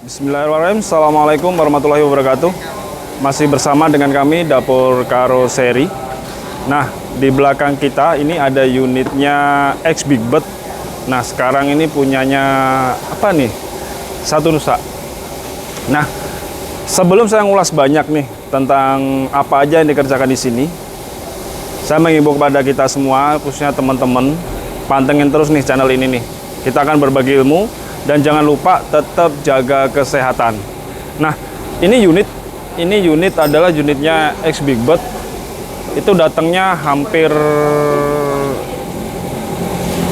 Bismillahirrahmanirrahim. Assalamualaikum warahmatullahi wabarakatuh. Masih bersama dengan kami Dapur Karoseri. Nah, di belakang kita ini ada unitnya X Big Bird. Nah, sekarang ini punyanya apa nih? Satu Nusa. Nah, sebelum saya ngulas banyak nih tentang apa aja yang dikerjakan di sini, saya mengimbau kepada kita semua, khususnya teman-teman, pantengin terus nih channel ini nih. Kita akan berbagi ilmu. Dan jangan lupa tetap jaga kesehatan. Nah, ini unit adalah unitnya X Big Bird. Itu datangnya hampir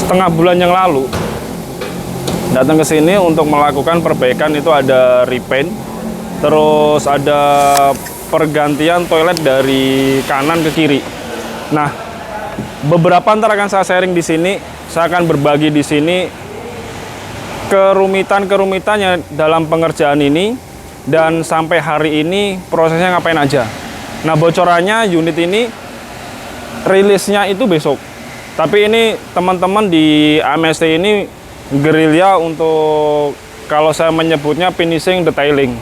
setengah bulan yang lalu. Datang ke sini untuk melakukan perbaikan, itu ada repaint, terus ada pergantian toilet dari kanan ke kiri. Nah, beberapa ntar akan saya sharing di sini. Saya akan berbagi di sini kerumitan-kerumitannya dalam pengerjaan ini, dan sampai hari ini prosesnya ngapain aja. Nah, bocorannya unit ini rilisnya itu besok. Tapi ini teman-teman di AMST ini gerilya untuk, kalau saya menyebutnya, finishing detailing.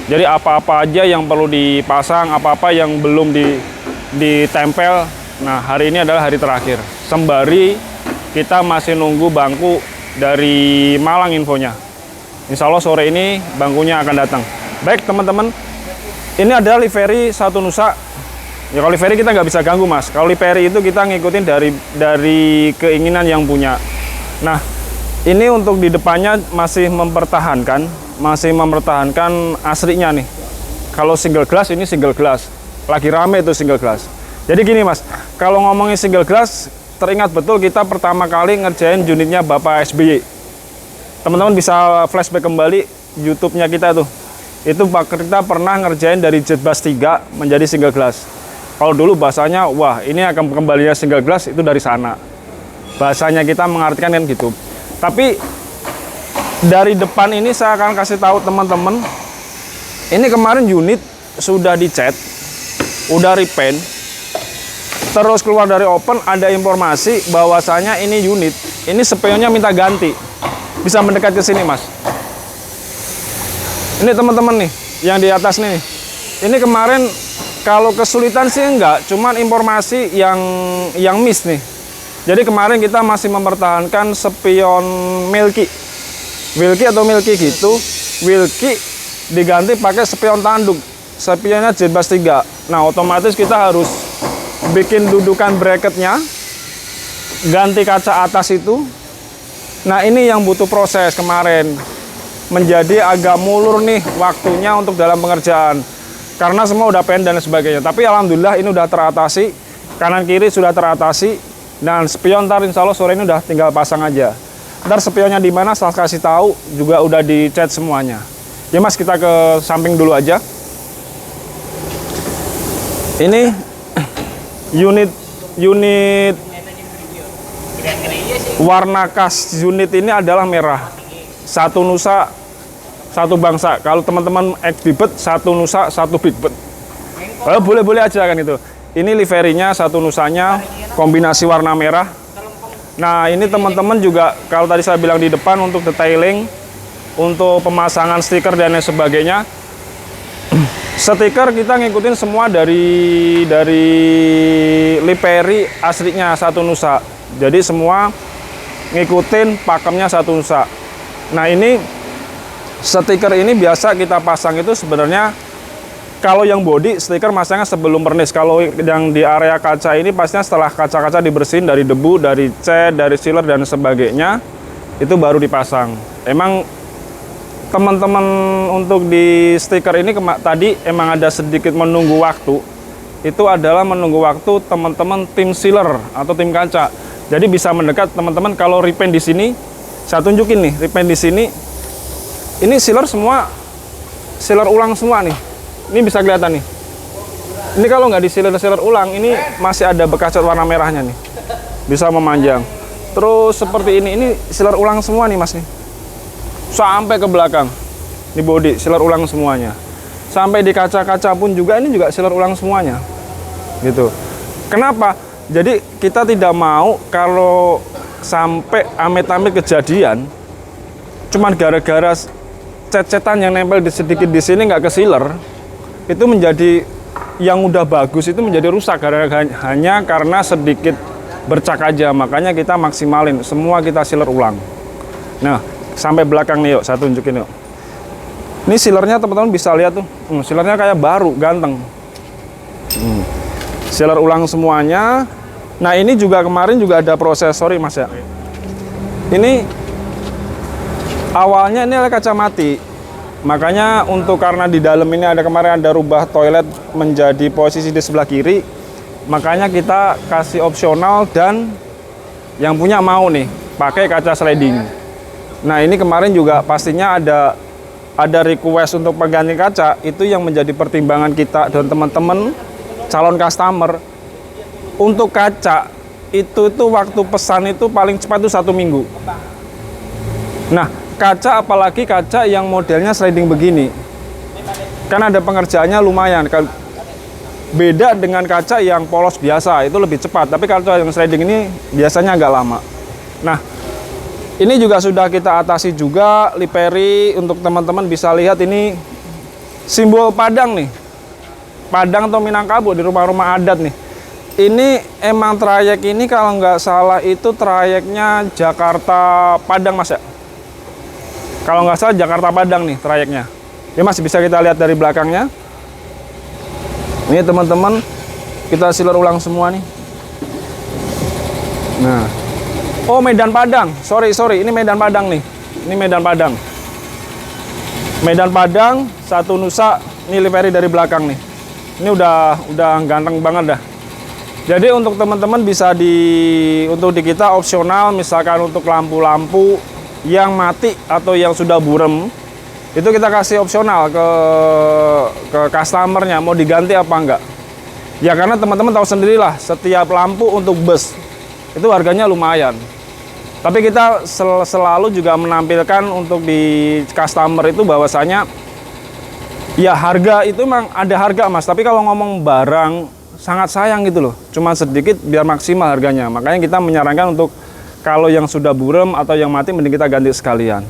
Jadi apa-apa aja yang perlu dipasang, apa-apa yang belum ditempel. Nah, hari ini adalah hari terakhir. Sembari kita masih nunggu bangku dari Malang infonya. Insya Allah sore ini bangkunya akan datang. Baik teman-teman, ini adalah livery Satu Nusa. Ya, kalau livery kita nggak bisa ganggu mas. Kalau livery itu kita ngikutin dari keinginan yang punya. Nah, ini untuk di depannya masih mempertahankan aslinya nih. Kalau single glass, ini single glass. Lagi rame itu single glass. Jadi gini mas, kalau ngomongin single glass, teringat betul kita pertama kali ngerjain unitnya Bapak SBY. Teman-teman bisa flashback kembali YouTube-nya kita tuh. Itu kita pernah ngerjain dari jet bus 3 menjadi single glass. Kalau dulu bahasanya, wah ini akan kembalinya single glass itu dari sana. Bahasanya kita mengartikan kan gitu. Tapi dari depan ini saya akan kasih tahu teman-teman. Ini kemarin unit sudah dicat, udah repaint. Terus keluar dari open ada informasi bahwasanya ini unit, ini spionnya minta ganti. Bisa mendekat ke sini mas. Ini teman-teman nih, yang di atas nih. Ini kemarin kalau kesulitan sih enggak, cuman informasi yang miss nih. Jadi kemarin kita masih mempertahankan spion Wilkie atau Milky gitu. Wilkie diganti pakai spion tanduk. Spionnya jet bus 3. Nah, otomatis kita harus bikin dudukan bracketnya, ganti kaca atas itu. Nah, ini yang butuh proses kemarin, menjadi agak mulur nih waktunya untuk dalam pengerjaan, karena semua udah pen dan sebagainya. Tapi alhamdulillah ini udah teratasi, kanan kiri sudah teratasi, dan spion ntar insya Allah sore ini udah tinggal pasang aja. Ntar spionnya di mana saya kasih tahu, juga udah dicat semuanya. Ya mas, kita ke samping dulu aja. Ini unit warna khas unit ini adalah merah. Satu Nusa, satu bangsa. Kalau teman-teman X Big Bird, Satu Nusa, satu Big Bird. Boleh-boleh aja kan itu. Ini liverinya Satu Nusanya kombinasi warna merah. Nah, ini teman-teman juga kalau tadi saya bilang di depan untuk detailing, untuk pemasangan stiker dan lain sebagainya. Stiker kita ngikutin semua dari livery aslinya Satu Nusa. Jadi semua ngikutin pakemnya Satu Nusa. Nah ini stiker ini biasa kita pasang itu sebenarnya, kalau yang body stiker masangnya sebelum pernis. Kalau yang di area kaca ini pastinya setelah kaca-kaca dibersihin dari debu, dari cat, dari sealer dan sebagainya, itu baru dipasang. Emang teman-teman untuk di stiker ini tadi emang ada sedikit menunggu waktu. Itu adalah menunggu waktu teman-teman tim sealer atau tim kaca. Jadi bisa mendekat teman-teman. Kalau repaint di sini, saya tunjukin nih repaint di sini. Ini sealer semua, sealer ulang semua nih. Ini bisa kelihatan nih. Ini kalau nggak di sealer ulang, ini masih ada bekas cat warna merahnya nih. Bisa memanjang. Terus seperti ini sealer ulang semua nih mas nih. Sampai ke belakang. Di body sealer ulang semuanya. Sampai di kaca-kaca pun juga ini juga sealer ulang semuanya. Gitu. Kenapa? Jadi kita tidak mau kalau sampai amit-amit kejadian, cuman gara-gara cat-catan yang nempel sedikit di sini nggak ke sealer, itu menjadi yang udah bagus itu menjadi rusak hanya karena sedikit bercak aja. Makanya kita maksimalin semua, kita sealer ulang. Nah sampai belakang nih, yuk saya tunjukin yuk. Ini sealernya teman-teman bisa lihat tuh, sealernya kayak baru, ganteng. Sealer ulang semuanya. Nah ini juga kemarin juga ada proses, sorry mas ya, ini awalnya ini adalah kaca mati. Makanya karena di dalam ini kemarin ada rubah toilet menjadi posisi di sebelah kiri, makanya kita kasih opsional dan yang punya mau nih pakai kaca sliding. Nah ini kemarin juga pastinya ada request untuk pengganti kaca, itu yang menjadi pertimbangan kita dan teman-teman calon customer. Untuk kaca itu waktu pesan itu paling cepat itu 1 minggu. Nah kaca, apalagi kaca yang modelnya sliding begini, kan ada pengerjaannya lumayan kan, beda dengan kaca yang polos biasa, itu lebih cepat. Tapi kaca yang sliding ini biasanya agak lama. Nah ini juga sudah kita atasi juga, Liperi. Untuk teman-teman bisa lihat ini simbol Padang nih, Padang atau Minangkabau di rumah-rumah adat nih. Ini emang trayek ini kalau nggak salah itu trayeknya Jakarta Padang mas ya. Kalau nggak salah Jakarta Padang nih trayeknya. Ini masih bisa kita lihat dari belakangnya. Ini teman-teman kita sealer ulang semua nih. Nah, oh Medan Padang. Sorry, ini Medan Padang nih. Ini Medan Padang. Medan Padang, Satu Nusa. Ini Liperi dari belakang nih. Ini udah ganteng banget dah. Jadi untuk teman-teman bisa untuk di kita opsional, misalkan untuk lampu-lampu yang mati atau yang sudah burem, itu kita kasih opsional ke customernya mau diganti apa enggak. Ya karena teman-teman tahu sendirilah, setiap lampu untuk bus itu harganya lumayan. Tapi kita selalu juga menampilkan untuk di customer itu bahwasanya ya harga itu memang ada harga mas, tapi kalau ngomong barang sangat sayang gitu loh, cuma sedikit biar maksimal harganya. Makanya kita menyarankan untuk kalau yang sudah burem atau yang mati mending kita ganti sekalian.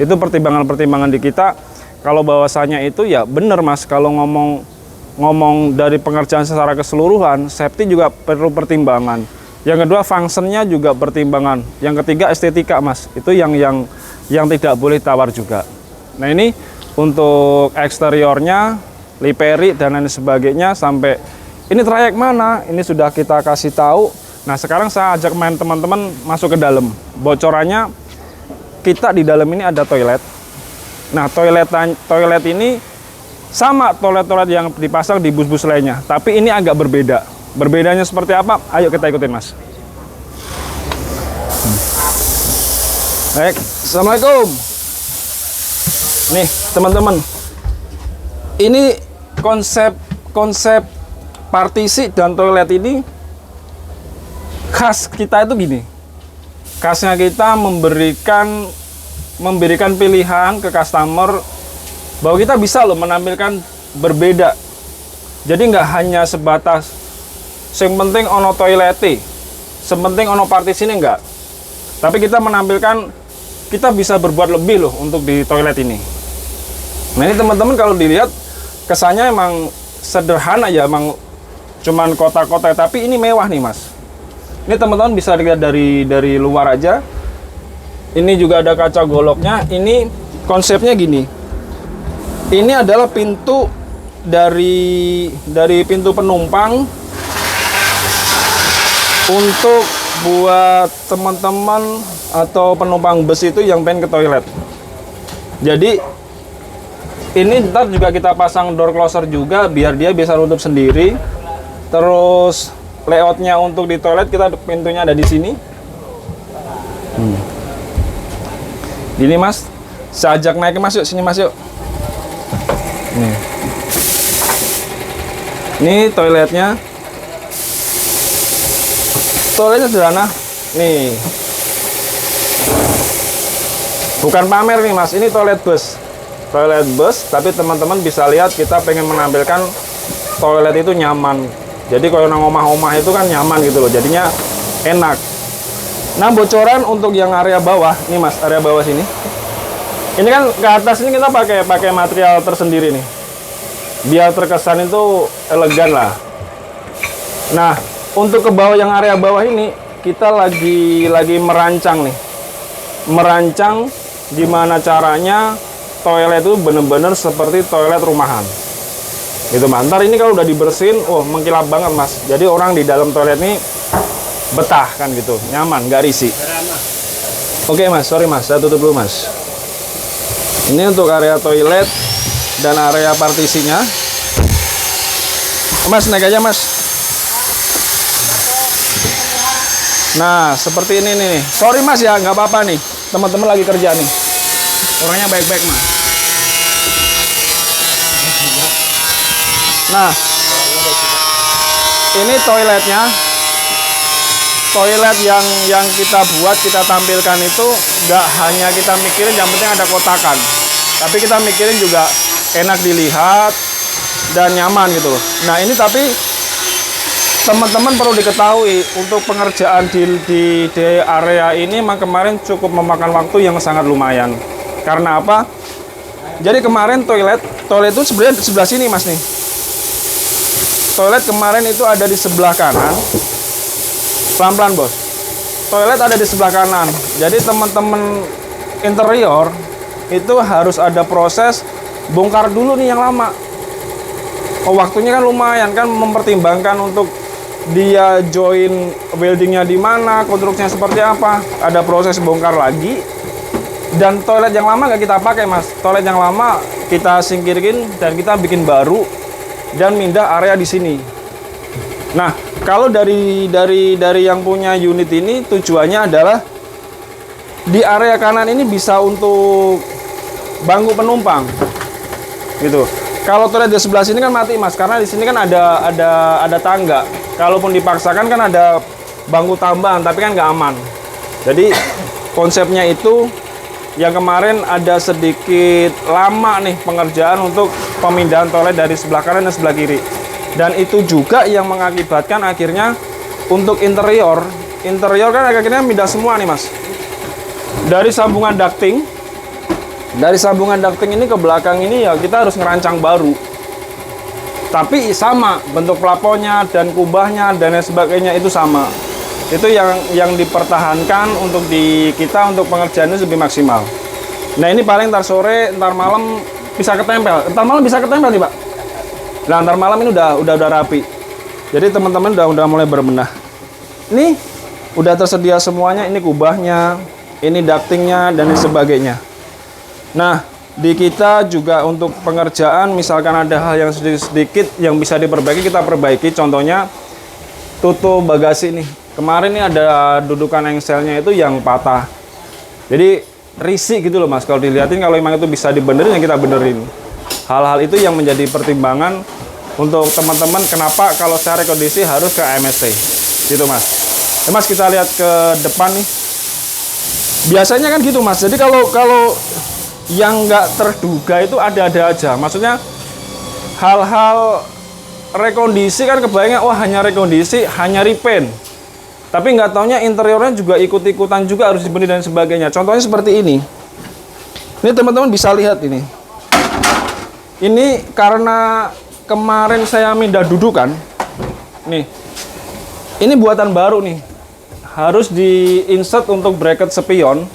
Itu pertimbangan-pertimbangan di kita. Kalau bahwasanya itu ya bener mas, kalau ngomong dari pengerjaan secara keseluruhan, safety juga perlu pertimbangan. Yang kedua fungsinya juga pertimbangan. Yang ketiga estetika mas, itu yang tidak boleh tawar juga. Nah ini untuk eksteriornya, Liperi dan lain sebagainya. Sampai ini trayek mana, ini sudah kita kasih tahu. Nah sekarang saya ajak main teman-teman masuk ke dalam. Bocorannya kita di dalam ini ada toilet. Nah toilet ini sama toilet-toilet yang dipasang di bus-bus lainnya, tapi ini agak berbeda. Berbedanya seperti apa? Ayo kita ikutin mas. Baik, assalamualaikum. Nih teman-teman, ini konsep partisi dan toilet ini khas kita itu gini. Khasnya kita memberikan pilihan ke customer bahwa kita bisa loh menampilkan berbeda. Jadi nggak hanya sebatas yang penting ono toileti, sepenting ono partisi ini enggak. Tapi kita menampilkan kita bisa berbuat lebih loh untuk di toilet ini. Nah ini teman-teman kalau dilihat kesannya emang sederhana ya, emang cuman kotak-kotak, tapi ini mewah nih mas. Ini teman-teman bisa lihat dari luar aja. Ini juga ada kaca goloknya. Ini konsepnya gini. Ini adalah pintu dari pintu penumpang untuk buat teman-teman atau penumpang bus itu yang pengen ke toilet. Jadi ini ntar juga kita pasang door closer juga biar dia bisa nutup sendiri. Terus layoutnya untuk di toilet kita pintunya ada di sini. Gini mas, saya ajak naik mas yuk, sini mas yuk. Nih. Ini toiletnya. Toiletnya sederhana. Nih. Bukan pamer nih mas, ini toilet bus. Toilet bus, tapi teman-teman bisa lihat kita pengen menampilkan toilet itu nyaman. Jadi kalau nang omah-omah itu kan nyaman gitu loh, jadinya enak. Nah bocoran untuk yang area bawah, nih mas, area bawah sini. Ini kan ke atas ini kita pakai material tersendiri nih, biar terkesan itu elegan lah. Nah untuk ke bawah yang area bawah ini kita lagi merancang nih, merancang gimana caranya toilet itu bener-bener seperti toilet rumahan. Gitu mas. Ntar ini kalau udah dibersihin, mengkilap banget mas. Jadi orang di dalam toilet ini betah kan gitu, nyaman, nggak risih. Oke mas, sorry mas, saya tutup dulu mas. Ini untuk area toilet dan area partisinya. Mas naik aja mas. Nah seperti ini nih. Sorry mas ya, nggak apa-apa nih. Teman-teman lagi kerja nih. Orangnya baik-baik mas. Nah ini toiletnya. Toilet yang kita buat, kita tampilkan itu nggak hanya kita mikirin yang penting ada kotakan, tapi kita mikirin juga enak dilihat dan nyaman gitu loh. Nah ini tapi teman-teman perlu diketahui untuk pengerjaan di area ini memang kemarin cukup memakan waktu yang sangat lumayan. Karena apa? Jadi kemarin toilet itu sebenarnya di sebelah sini mas nih. Toilet kemarin itu ada di sebelah kanan. Pelan-pelan bos. Toilet ada di sebelah kanan. Jadi teman-teman interior itu harus ada proses bongkar dulu nih yang lama. Waktunya kan lumayan kan, mempertimbangkan untuk dia join weldingnya di mana, konstruksinya seperti apa. Ada proses bongkar lagi. Dan toilet yang lama nggak kita pakai mas. Toilet yang lama kita singkirin dan kita bikin baru dan pindah area di sini. Nah, kalau dari yang punya unit ini tujuannya adalah di area kanan ini bisa untuk bangku penumpang, gitu. Kalau toilet di sebelah sini kan mati mas, karena di sini kan ada tangga. Kalaupun dipaksakan kan ada bangku tambahan, tapi kan nggak aman. Jadi konsepnya itu yang kemarin ada sedikit lama nih pengerjaan untuk pemindahan toilet dari sebelah kanan dan sebelah kiri. Dan itu juga yang mengakibatkan akhirnya untuk interior kan akhirnya pindah semua nih mas. Dari sambungan ducting ini ke belakang ini ya kita harus ngerancang baru. Tapi sama bentuk plafonnya dan kubahnya dan lain sebagainya itu sama. Itu yang dipertahankan untuk kita untuk pengerjaan ini lebih maksimal. Nah ini paling ntar sore, ntar malam bisa ketempel. Ntar malam bisa ketempel nih pak. Nah, ntar malam ini udah rapi. Jadi teman-teman udah mulai berbenah. Ini udah tersedia semuanya. Ini kubahnya, ini ductingnya dan lain sebagainya. Nah, di kita juga untuk pengerjaan, misalkan ada hal yang sedikit yang bisa diperbaiki, kita perbaiki. Contohnya tutup bagasi nih. Kemarin ini ada dudukan engselnya itu yang patah. Jadi risih gitu loh mas. Kalau dilihatin kalau memang itu bisa dibenerin, yang kita benerin. Hal-hal itu yang menjadi pertimbangan untuk teman-teman kenapa kalau secara kondisi harus ke MST gitu mas. Mas kita lihat ke depan nih. Biasanya kan gitu mas. Jadi kalau yang nggak terduga itu ada-ada aja. Maksudnya hal-hal rekondisi kan kebayangnya hanya rekondisi, hanya repaint. Tapi nggak taunya interiornya juga ikut-ikutan juga harus dibenerin dan sebagainya. Contohnya seperti ini. Ini teman-teman bisa lihat ini. Ini karena kemarin saya pindah dudukan, nih, ini buatan baru nih, harus di-insert untuk bracket spion,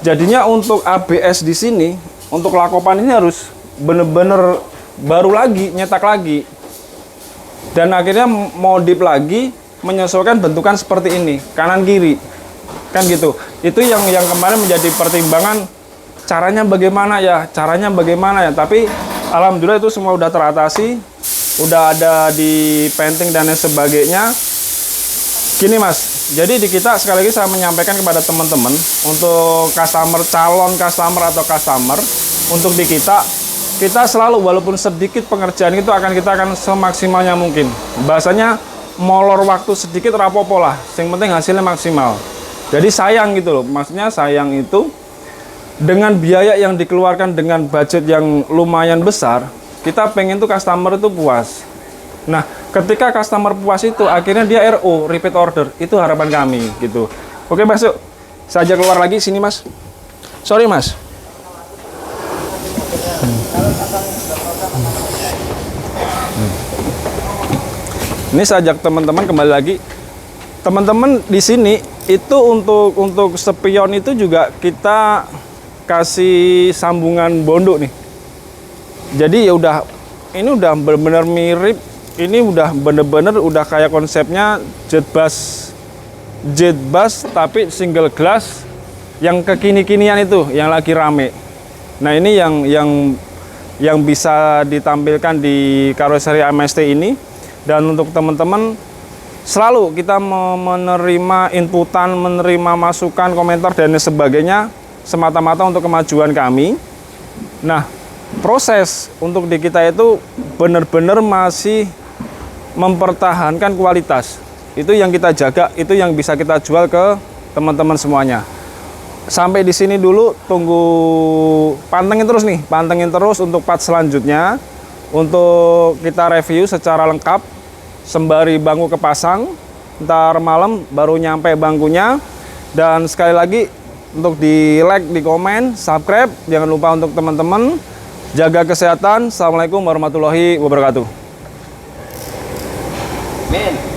Jadinya untuk ABS di sini, untuk lakopan ini harus bener-bener baru lagi, nyetak lagi. Dan akhirnya modif lagi, menyesuaikan bentukan seperti ini, kanan kiri. Kan gitu. Itu yang kemarin menjadi pertimbangan, caranya bagaimana ya, tapi alhamdulillah itu semua udah teratasi, udah ada di painting dan lain sebagainya. Gini Mas, jadi di kita sekali lagi saya menyampaikan kepada teman-teman untuk calon customer atau customer, untuk di kita selalu walaupun sedikit pengerjaan itu kita akan semaksimalnya mungkin. Bahasanya molor waktu sedikit rapopo lah, yang penting hasilnya maksimal. Jadi sayang gitu loh, maksudnya sayang itu dengan biaya yang dikeluarkan dengan budget yang lumayan besar, kita pengen tuh customer itu puas. Nah, ketika customer puas itu akhirnya dia RO, repeat order, itu harapan kami gitu. Oke Mas, yuk saya ajak keluar lagi sini Mas. Sorry Mas. Ini saya ajak teman-teman kembali lagi. Teman-teman di sini itu untuk spion itu juga kita kasih sambungan bondo nih. Jadi ya ini udah benar-benar mirip. Ini udah bener-bener udah kayak konsepnya jet bass tapi single glass yang kekini-kinian itu yang lagi rame. Nah ini yang bisa ditampilkan di karoseri AMST ini. Dan untuk teman-teman selalu kita menerima inputan, menerima masukan, komentar dan sebagainya semata-mata untuk kemajuan kami. Nah proses untuk di kita itu benar-benar masih mempertahankan kualitas. Itu yang kita jaga, itu yang bisa kita jual ke teman-teman semuanya. Sampai di sini dulu, tunggu, pantengin terus untuk part selanjutnya. Untuk kita review secara lengkap, sembari bangku kepasang, ntar malam baru nyampe bangkunya. Dan sekali lagi, untuk di like, di komen, subscribe, jangan lupa untuk teman-teman, jaga kesehatan. Assalamualaikum warahmatullahi wabarakatuh. Man.